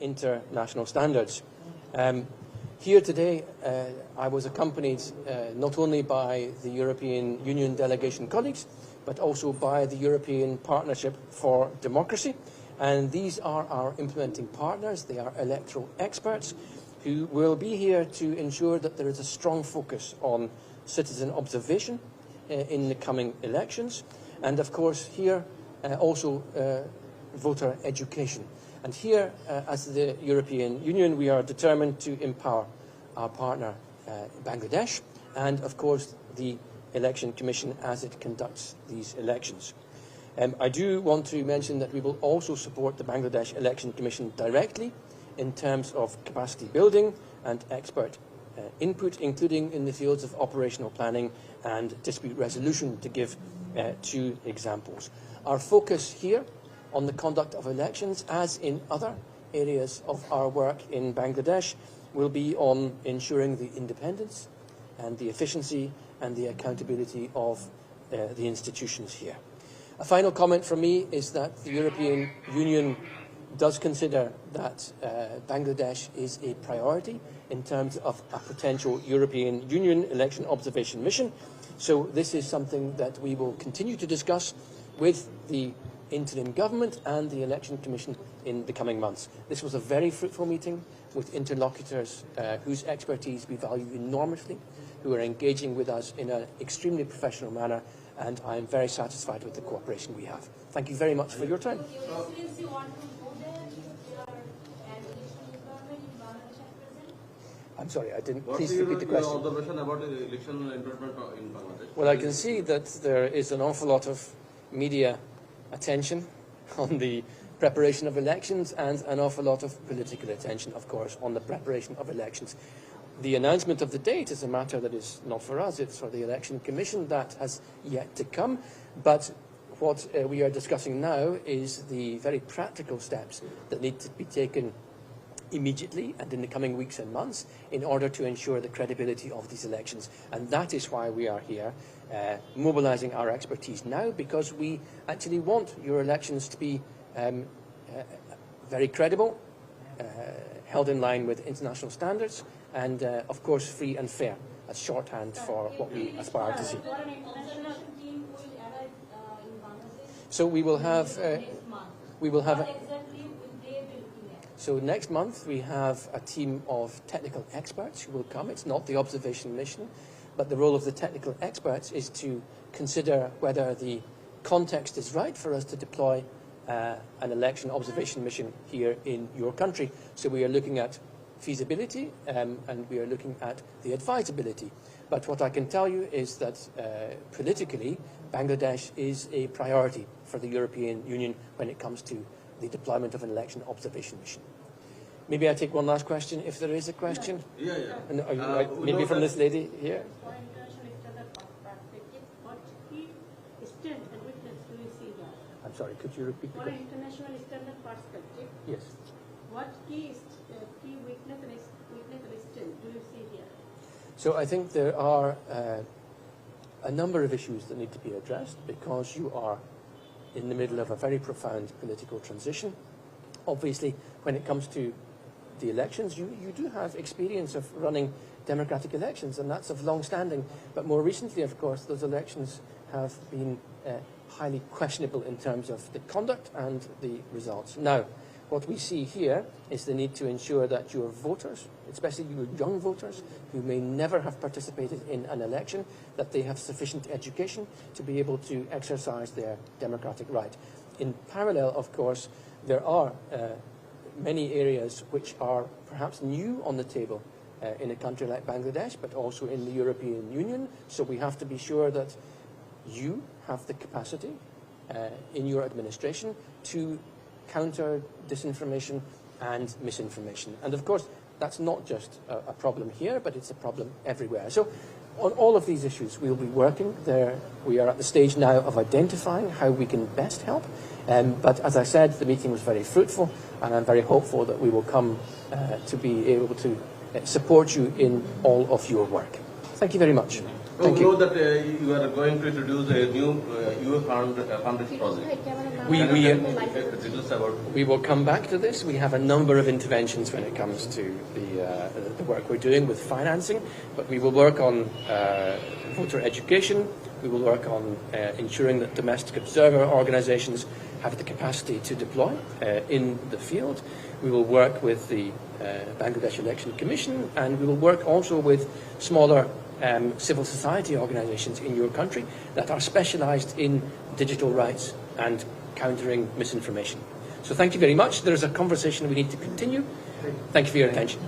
international standards. Here today, I was accompanied not only by the European Union delegation colleagues, but also by the European Partnership for Democracy. And these are our implementing partners. They are electoral experts who will be here to ensure that there is a strong focus on citizen observation in the coming elections. And of course, here also voter education. And here, as the European Union, we are determined to empower our partner, Bangladesh, and of course, the Election Commission as it conducts these elections. I do want to mention that we will also support the Bangladesh Election Commission directly in terms of capacity building and expert input, including in the fields of operational planning and dispute resolution, to give two examples. Our focus here on the conduct of elections, as in other areas of our work in Bangladesh, will be on ensuring the independence and the efficiency and the accountability of the institutions here. A final comment from me is that the European Union does consider that Bangladesh is a priority in terms of a potential European Union election observation mission. So this is something that we will continue to discuss with the interim government and the Election Commission in the coming months. This was a very fruitful meeting with interlocutors whose expertise we value enormously, who are engaging with us in an extremely professional manner, and I am very satisfied with the cooperation we have. Thank you very much for your time. I'm sorry, I didn't. Please repeat the question. What is your observation about the election environment in Bangladesh? Well, I can see that there is an awful lot of media attention on the preparation of elections and an awful lot of political attention, of course, on the preparation of elections. The announcement of the date is a matter that is not for us, it's for the Election Commission. That has yet to come. But what we are discussing now is the very practical steps that need to be taken immediately and in the coming weeks and months in order to ensure the credibility of these elections. And that is why we are here mobilising our expertise now, because we actually want your elections to be very credible, held in line with international standards, and of course free and fair, as shorthand for what we aspire to see. So we will have So next month we have a team of technical experts who will come. It's not the observation mission, but the role of the technical experts is to consider whether the context is right for us to deploy an election observation mission here in your country. So we are looking at feasibility and we are looking at the advisability. But what I can tell you is that politically, Bangladesh is a priority for the European Union when it comes to the deployment of an election observation mission. Maybe I take one last question, if there is a question. Yeah. And are you right? Maybe from this lady here. For international standard perspective, what key strength and weakness do you see here? I'm sorry, could you repeat the For question? international standard perspective, Yes. what key weakness and strength do you see here? So I think there are a number of issues that need to be addressed because you are in the middle of a very profound political transition. Obviously, when it comes to the elections, you do have experience of running democratic elections, and that's of long standing. But more recently, of course, those elections have been highly questionable in terms of the conduct and the results. Now, what we see here is the need to ensure that your voters, especially your young voters, who may never have participated in an election, that they have sufficient education to be able to exercise their democratic right. In parallel, of course, there are many areas which are perhaps new on the table in a country like Bangladesh, but also in the European Union. So we have to be sure that you have the capacity in your administration to counter disinformation and misinformation. And of course, that's not just a problem here, but it's a problem everywhere. So on all of these issues, we'll be working there. We are at the stage now of identifying how we can best help. But as I said, the meeting was very fruitful, and I'm very hopeful that we will come to be able to support you in all of your work. Thank you very much. Thank you. Know that you are going to introduce a new EU fundraising project. concepts about. We will come back to this. We have a number of interventions when it comes to the work we're doing with financing, but we will work on voter education. We will work on ensuring that domestic observer organisations have the capacity to deploy in the field. We will work with the Bangladesh Election Commission, and we will work also with smaller civil society organisations in your country that are specialised in digital rights and countering misinformation. So thank you very much. There is a conversation we need to continue. Thank you for your attention.